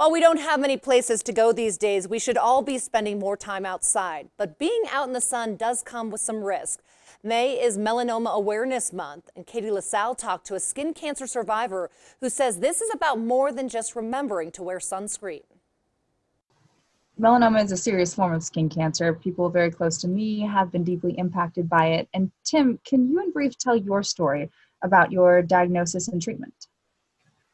While we don't have many places to go these days, we should all be spending more time outside. But being out in the sun does come with some risk. May is Melanoma Awareness Month, and Katie LaSalle talked to a skin cancer survivor who says this is about more than just remembering to wear sunscreen. Melanoma is a serious form of skin cancer. People very close to me have been deeply impacted by it. And Tim, can you in brief tell your story about your diagnosis and treatment?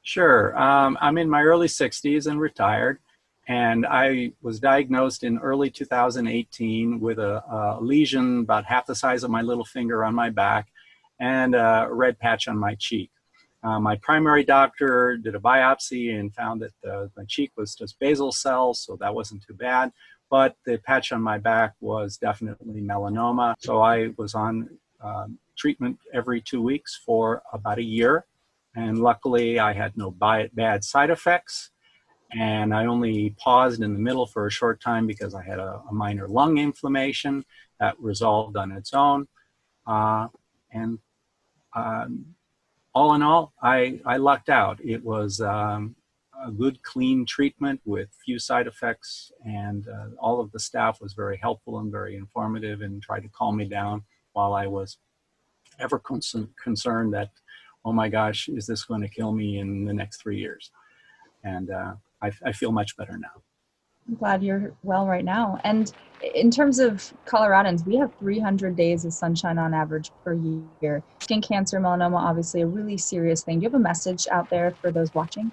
Sure. I'm in my early 60s and retired, and I was diagnosed in early 2018 with a lesion about half the size of my little finger on my back and a red patch on my cheek. My primary doctor did a biopsy and found that my cheek was just basal cells, so that wasn't too bad. But the patch on my back was definitely melanoma. So I was on treatment every 2 weeks for about a year. And luckily, I had no bad side effects. And I only paused in the middle for a short time because I had a minor lung inflammation that resolved on its own. All in all, I lucked out. It was a good, clean treatment with few side effects, and all of the staff was very helpful and very informative and tried to calm me down while I was ever concerned that, oh my gosh, is this going to kill me in the next 3 years? And I feel much better now. I'm glad you're well right now. And in terms of Coloradans, we have 300 days of sunshine on average per year. Skin cancer, melanoma, obviously a really serious thing. Do you have a message out there for those watching?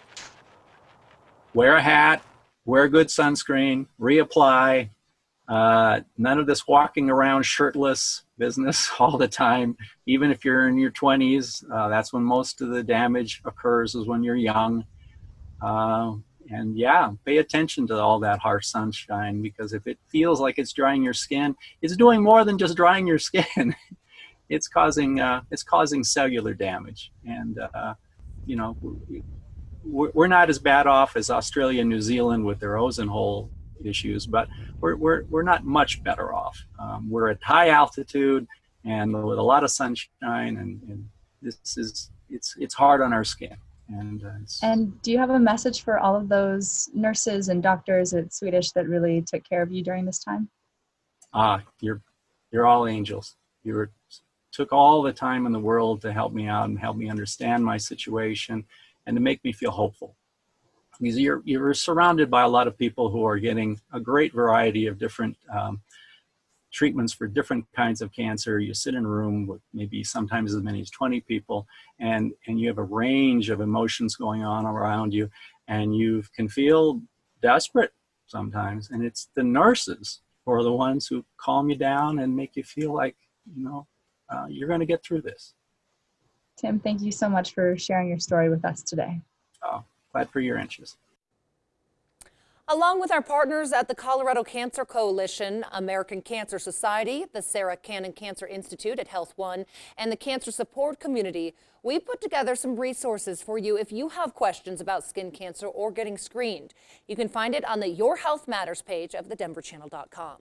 Wear a hat, wear good sunscreen, reapply. None of this walking around shirtless business all the time. Even if you're in your 20s, that's when most of the damage occurs, is when you're young. And yeah, pay attention to all that harsh sunshine, because if it feels like it's drying your skin, it's doing more than just drying your skin. It's causing cellular damage. And you know, we're not as bad off as Australia and New Zealand with their ozone hole issues, but we're not much better off. We're at high altitude and with a lot of sunshine, and it's hard on our skin. And do you have a message for all of those nurses and doctors at Swedish that really took care of you during this time? You're all angels. You took all the time in the world to help me out and help me understand my situation and to make me feel hopeful. Because you're surrounded by a lot of people who are getting a great variety of different treatments for different kinds of cancer. You sit in a room with maybe sometimes as many as 20 people, and you have a range of emotions going on around you, and you can feel desperate sometimes. And it's the nurses who are the ones who calm you down and make you feel like, you're going to get through this. Tim, thank you so much for sharing your story with us today. Oh, glad for your interest. Along with our partners at the Colorado Cancer Coalition, American Cancer Society, the Sarah Cannon Cancer Institute at Health One, and the cancer support community, we put together some resources for you if you have questions about skin cancer or getting screened. You can find it on the Your Health Matters page of thedenverchannel.com.